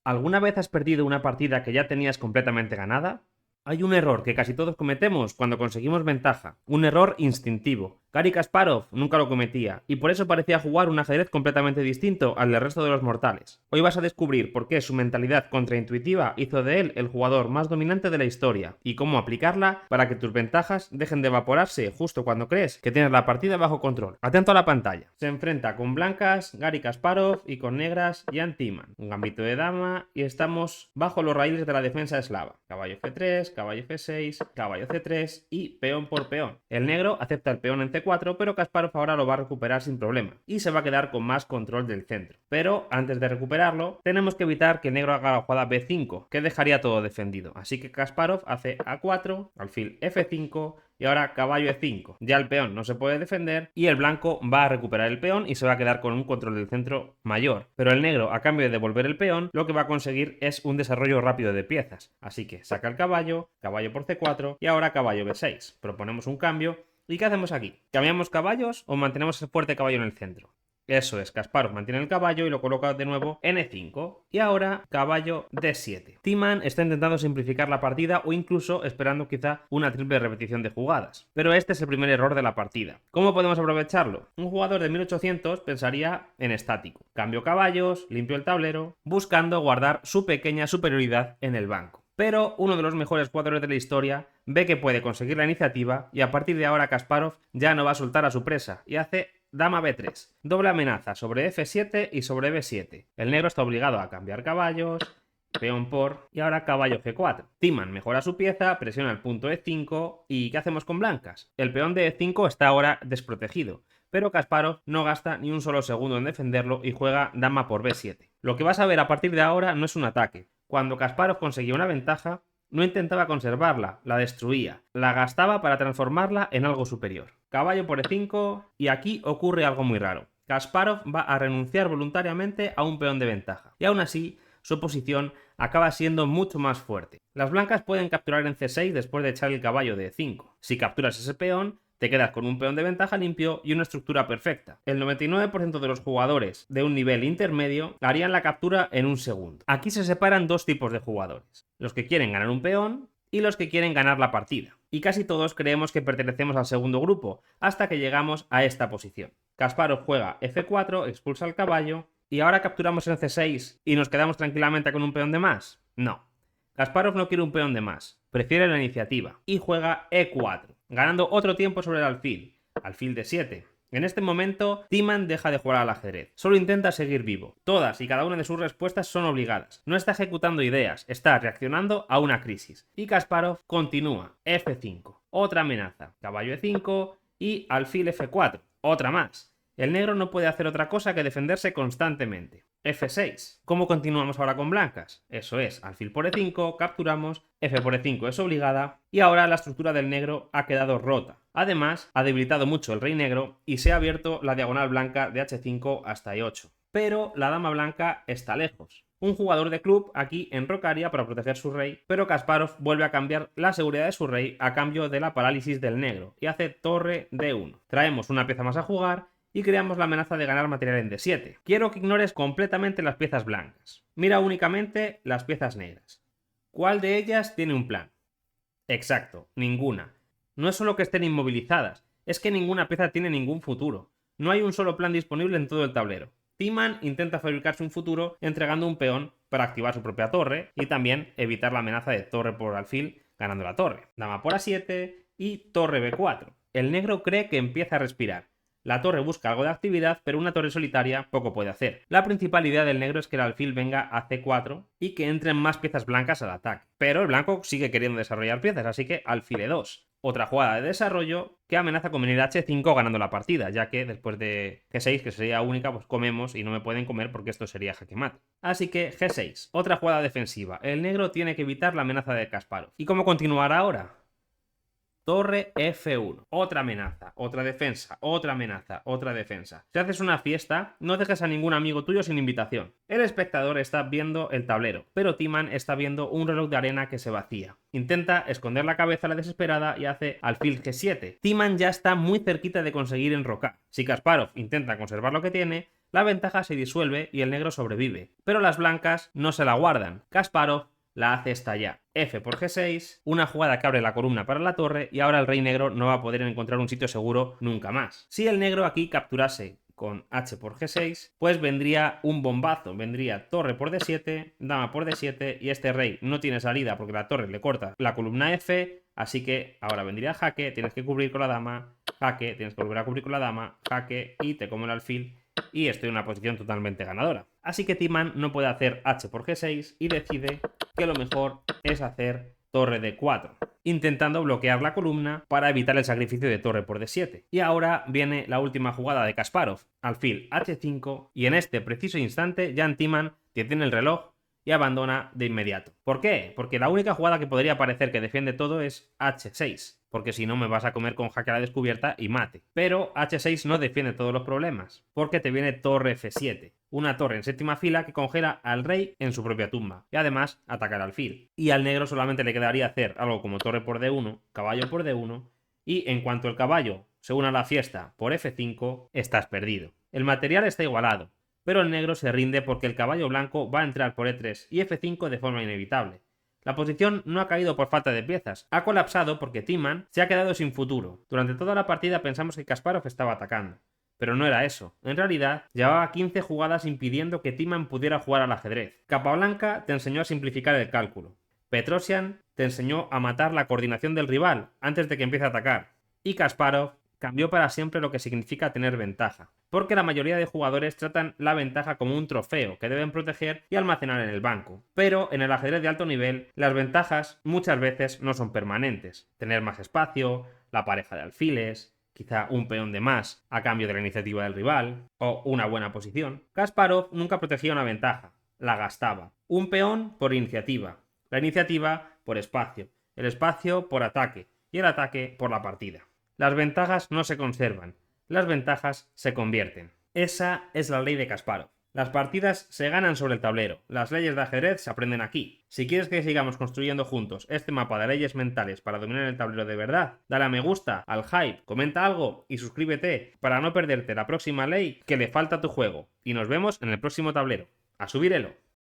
¿Alguna vez has perdido una partida que ya tenías completamente ganada? Hay un error que casi todos cometemos cuando conseguimos ventaja, un error instintivo. Garry Kasparov nunca lo cometía, y por eso parecía jugar un ajedrez completamente distinto al del resto de los mortales. Hoy vas a descubrir por qué su mentalidad contraintuitiva hizo de él el jugador más dominante de la historia, y cómo aplicarla para que tus ventajas dejen de evaporarse justo cuando crees que tienes la partida bajo control. Atento a la pantalla. Se enfrenta con blancas Garry Kasparov y con negras Jan Timman. Un gambito de dama y estamos bajo los raíles de la defensa eslava. Caballo F3, caballo F6, caballo C3 y peón por peón. El negro acepta el peón en C4, pero Kasparov ahora lo va a recuperar sin problema y se va a quedar con más control del centro. Pero antes de recuperarlo, tenemos que evitar que el negro haga la jugada B5, que dejaría todo defendido. Así que Kasparov hace A4, alfil F5 y ahora caballo E5. Ya el peón no se puede defender y el blanco va a recuperar el peón y se va a quedar con un control del centro mayor. Pero el negro, a cambio de devolver el peón, lo que va a conseguir es un desarrollo rápido de piezas. Así que saca el caballo, caballo por C4 y ahora caballo B6. Proponemos un cambio. ¿Y qué hacemos aquí? ¿Cambiamos caballos o mantenemos el fuerte caballo en el centro? Eso es, Kasparov mantiene el caballo y lo coloca de nuevo en E5. Y ahora caballo D7. Timman está intentando simplificar la partida o incluso esperando quizá una triple repetición de jugadas. Pero este es el primer error de la partida. ¿Cómo podemos aprovecharlo? Un jugador de 1800 pensaría en estático. Cambio caballos, limpio el tablero, buscando guardar su pequeña superioridad en el banco. Pero uno de los mejores jugadores de la historia ve que puede conseguir la iniciativa y a partir de ahora Kasparov ya no va a soltar a su presa y hace dama B3. Doble amenaza sobre F7 y sobre B7. El negro está obligado a cambiar caballos, peón por y ahora caballo G4. Timman mejora su pieza, presiona el punto E5 y ¿qué hacemos con blancas? El peón de E5 está ahora desprotegido, pero Kasparov no gasta ni un solo segundo en defenderlo y juega dama por B7. Lo que vas a ver a partir de ahora no es un ataque. Cuando Kasparov conseguía una ventaja, no intentaba conservarla, la destruía, la gastaba para transformarla en algo superior. Caballo por E5 y aquí ocurre algo muy raro. Kasparov va a renunciar voluntariamente a un peón de ventaja y aún así su posición acaba siendo mucho más fuerte. Las blancas pueden capturar en C6 después de echar el caballo de E5. Si capturas ese peón, te quedas con un peón de ventaja limpio y una estructura perfecta. El 99% de los jugadores de un nivel intermedio harían la captura en un segundo. Aquí se separan dos tipos de jugadores: los que quieren ganar un peón y los que quieren ganar la partida. Y casi todos creemos que pertenecemos al segundo grupo, hasta que llegamos a esta posición. Kasparov juega F4, expulsa al caballo, y ahora capturamos en C6 y nos quedamos tranquilamente con un peón de más. No. Kasparov no quiere un peón de más, prefiere la iniciativa y juega E4, ganando otro tiempo sobre el alfil D7. En este momento, Timman deja de jugar al ajedrez, solo intenta seguir vivo. Todas y cada una de sus respuestas son obligadas, no está ejecutando ideas, está reaccionando a una crisis. Y Kasparov continúa, F5, otra amenaza, caballo E5 y alfil F4, otra más. El negro no puede hacer otra cosa que defenderse constantemente. F6. ¿Cómo continuamos ahora con blancas? Eso es, alfil por E5, capturamos, F por E5 es obligada, y ahora la estructura del negro ha quedado rota. Además, ha debilitado mucho el rey negro y se ha abierto la diagonal blanca de H5 hasta E8. Pero la dama blanca está lejos. Un jugador de club aquí enrocaría para proteger su rey, pero Kasparov vuelve a cambiar la seguridad de su rey a cambio de la parálisis del negro y hace torre D1. Traemos una pieza más a jugar y creamos la amenaza de ganar material en D7. Quiero que ignores completamente las piezas blancas. Mira únicamente las piezas negras. ¿Cuál de ellas tiene un plan? Exacto, ninguna. No es solo que estén inmovilizadas, es que ninguna pieza tiene ningún futuro. No hay un solo plan disponible en todo el tablero. Timman intenta fabricarse un futuro entregando un peón para activar su propia torre y también evitar la amenaza de torre por alfil ganando la torre. Dama por A7 y torre B4. El negro cree que empieza a respirar. La torre busca algo de actividad, pero una torre solitaria poco puede hacer. La principal idea del negro es que el alfil venga a C4 y que entren más piezas blancas al ataque. Pero el blanco sigue queriendo desarrollar piezas, así que alfil E2. Otra jugada de desarrollo que amenaza con venir a H5 ganando la partida, ya que después de G6, que sería única, pues comemos y no me pueden comer porque esto sería jaque mate. Así que G6, otra jugada defensiva. El negro tiene que evitar la amenaza de Kasparov. ¿Y cómo continuar ahora? Torre F1, otra amenaza, otra defensa, otra amenaza, otra defensa. Si haces una fiesta, no dejes a ningún amigo tuyo sin invitación. El espectador está viendo el tablero, pero Timman está viendo un reloj de arena que se vacía. Intenta esconder la cabeza a la desesperada y hace alfil G7. Timman ya está muy cerquita de conseguir enrocar. Si Kasparov intenta conservar lo que tiene, la ventaja se disuelve y el negro sobrevive, pero las blancas no se la guardan. Kasparov la hace estallar. F por G6, una jugada que abre la columna para la torre y ahora el rey negro no va a poder encontrar un sitio seguro nunca más. Si el negro aquí capturase con H por G6, pues vendría un bombazo, vendría torre por D7, dama por D7 y este rey no tiene salida porque la torre le corta la columna F, así que ahora vendría jaque, tienes que cubrir con la dama, jaque, tienes que volver a cubrir con la dama, jaque y te come el alfil y estoy en una posición totalmente ganadora. Así que Timan no puede hacer H por G6 y decide que lo mejor es hacer torre D4, intentando bloquear la columna para evitar el sacrificio de torre por D7. Y ahora viene la última jugada de Kasparov, alfil H5, y en este preciso instante Jan Timan detiene el reloj y abandona de inmediato. ¿Por qué? Porque la única jugada que podría parecer que defiende todo es H6, porque si no me vas a comer con jaque a la descubierta y mate. Pero H6 no defiende todos los problemas, porque te viene torre F7, una torre en séptima fila que congela al rey en su propia tumba, y además atacar al alfil. Y al negro solamente le quedaría hacer algo como torre por D1, caballo por D1, y en cuanto el caballo se una a la fiesta por F5, estás perdido. El material está igualado, pero el negro se rinde porque el caballo blanco va a entrar por E3 y F5 de forma inevitable. La posición no ha caído por falta de piezas, ha colapsado porque Timan se ha quedado sin futuro. Durante toda la partida pensamos que Kasparov estaba atacando, pero no era eso. En realidad, llevaba 15 jugadas impidiendo que Timan pudiera jugar al ajedrez. Capablanca te enseñó a simplificar el cálculo. Petrosian te enseñó a matar la coordinación del rival antes de que empiece a atacar. Y Kasparov cambió para siempre lo que significa tener ventaja, porque la mayoría de jugadores tratan la ventaja como un trofeo que deben proteger y almacenar en el banco. Pero en el ajedrez de alto nivel, las ventajas muchas veces no son permanentes. Tener más espacio, la pareja de alfiles, quizá un peón de más a cambio de la iniciativa del rival, o una buena posición. Kasparov nunca protegía una ventaja, la gastaba. Un peón por iniciativa, la iniciativa por espacio, el espacio por ataque y el ataque por la partida. Las ventajas no se conservan, las ventajas se convierten. Esa es la ley de Kasparov. Las partidas se ganan sobre el tablero, las leyes de ajedrez se aprenden aquí. Si quieres que sigamos construyendo juntos este mapa de leyes mentales para dominar el tablero de verdad, dale a me gusta, al hype, comenta algo y suscríbete para no perderte la próxima ley que le falta a tu juego. Y nos vemos en el próximo tablero. ¡A subir elo!